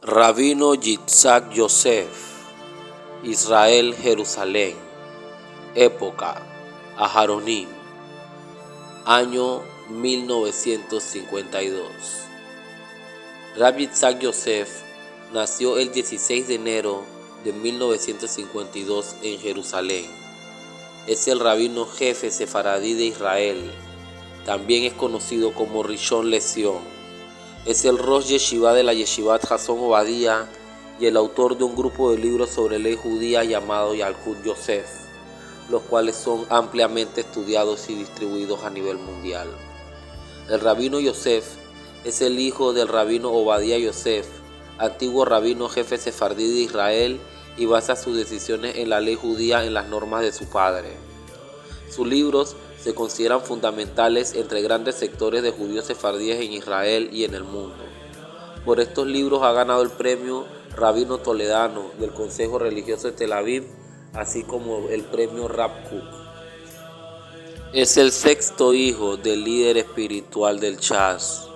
Rabino Yitzhak Yosef, Israel, Jerusalén. Época: Aharonim. Año 1952. Rabbi Yitzhak Yosef nació el 16 de enero de 1952 en Jerusalén. Es el rabino jefe sefaradí de Israel. También es conocido como Rishon LeZion. Es el Rosh Yeshiva de la Yeshivat Hasson Obadía y el autor de un grupo de libros sobre ley judía llamado Yalkut Yosef, los cuales son ampliamente estudiados y distribuidos a nivel mundial. El rabino Yosef es el hijo del rabino Obadía Yosef, antiguo rabino jefe sefardí de Israel, y basa sus decisiones en la ley judía en las normas de su padre. Sus libros se consideran fundamentales entre grandes sectores de judíos sefardíes en Israel y en el mundo. Por estos libros ha ganado el premio Rabino Toledano del Consejo Religioso de Tel Aviv, así como el premio Rav Kook. Es el sexto hijo del líder espiritual del Shas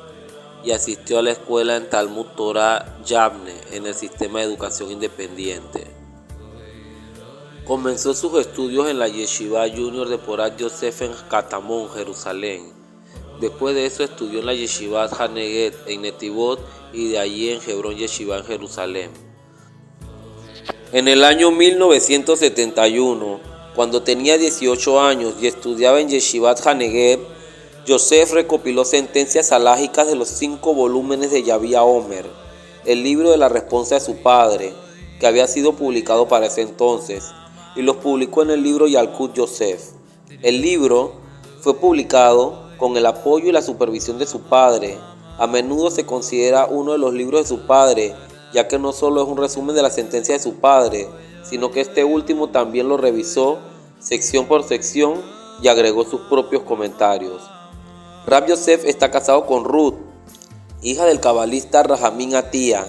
y asistió a la escuela en Talmud Torah Yavne en el sistema de educación independiente. Comenzó sus estudios en la Yeshiva Junior de Porat Yosef en Katamón, Jerusalén. Después de eso estudió en la Yeshiva Haneget en Netivot y de allí en Hebrón Yeshiva en Jerusalén. En el año 1971, cuando tenía 18 años y estudiaba en Yeshivat Haneget, Yosef recopiló sentencias halágicas de los 5 volúmenes de Yavia Omer, el libro de la respuesta de su padre, que había sido publicado para ese entonces, y los publicó en el libro Yalkut Yosef. El libro fue publicado con el apoyo y la supervisión de su padre. A menudo se considera uno de los libros de su padre, ya que no solo es un resumen de la sentencia de su padre, sino que este último también lo revisó sección por sección y agregó sus propios comentarios. Rav Yosef está casado con Ruth, hija del cabalista Rahamín Atía.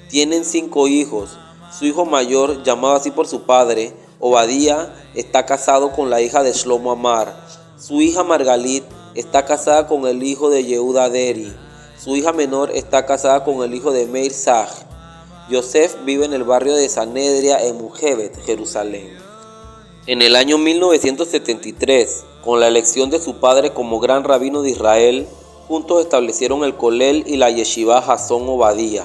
Tienen 5 hijos. Su hijo mayor, llamado así por su padre, Obadía, está casado con la hija de Shlomo Amar. Su hija Margalit está casada con el hijo de Yehuda Deri. Su hija menor está casada con el hijo de Meir Saj. Yosef vive en el barrio de Sanedria en Mujevet, Jerusalén. En el año 1973, con la elección de su padre como gran rabino de Israel, juntos establecieron el Kolel y la Yeshiva Hasson Obadía.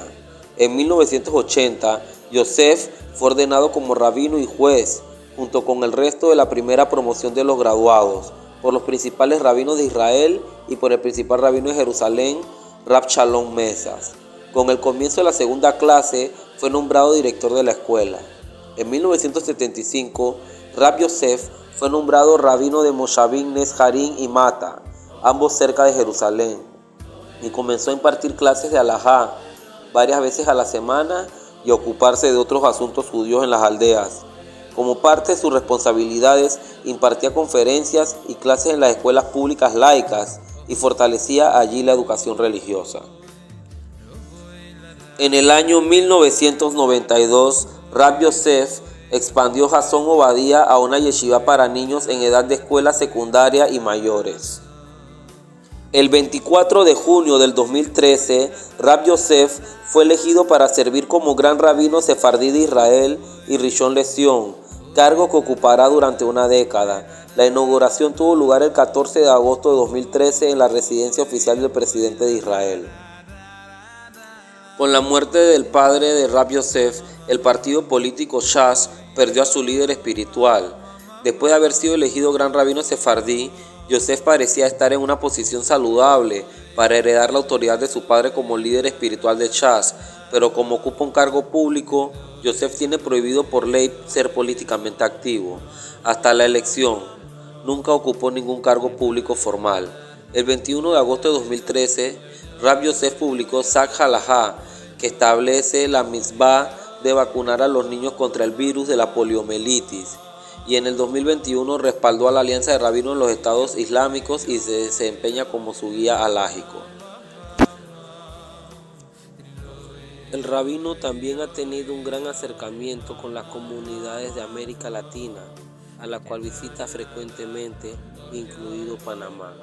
En 1980, Yosef fue ordenado como rabino y juez, junto con el resto de la primera promoción de los graduados, por los principales rabinos de Israel y por el principal rabino de Jerusalén, Rav Shalom Mesas. Con el comienzo de la segunda clase, fue nombrado director de la escuela. En 1975, Rav Yosef fue nombrado rabino de Moshavim Nes Harim y Mata, ambos cerca de Jerusalén, y comenzó a impartir clases de halajá varias veces a la semana y ocuparse de otros asuntos judíos en las aldeas. Como parte de sus responsabilidades, impartía conferencias y clases en las escuelas públicas laicas y fortalecía allí la educación religiosa. En el año 1992, Rav Yosef expandió Hasson Obadía a una yeshiva para niños en edad de escuela secundaria y mayores. El 24 de junio del 2013, Rav Yosef fue elegido para servir como gran rabino sefardí de Israel y Rishon LeZion, cargo que ocupará durante una década. La inauguración tuvo lugar el 14 de agosto de 2013 en la residencia oficial del presidente de Israel. Con la muerte del padre de Rav Yosef, el partido político Shas perdió a su líder espiritual. Después de haber sido elegido gran rabino sefardí, Yosef parecía estar en una posición saludable para heredar la autoridad de su padre como líder espiritual de Shas, pero como ocupa un cargo público, Yosef tiene prohibido por ley ser políticamente activo. Hasta la elección, nunca ocupó ningún cargo público formal. El 21 de agosto de 2013, Rav Yosef publicó Sak Halajá, que establece la mitzvah de vacunar a los niños contra el virus de la poliomielitis, y en el 2021 respaldó a la Alianza de Rabinos en los Estados Islámicos y se desempeña como su guía halájico. El rabino también ha tenido un gran acercamiento con las comunidades de América Latina, a la cual visita frecuentemente, incluido Panamá.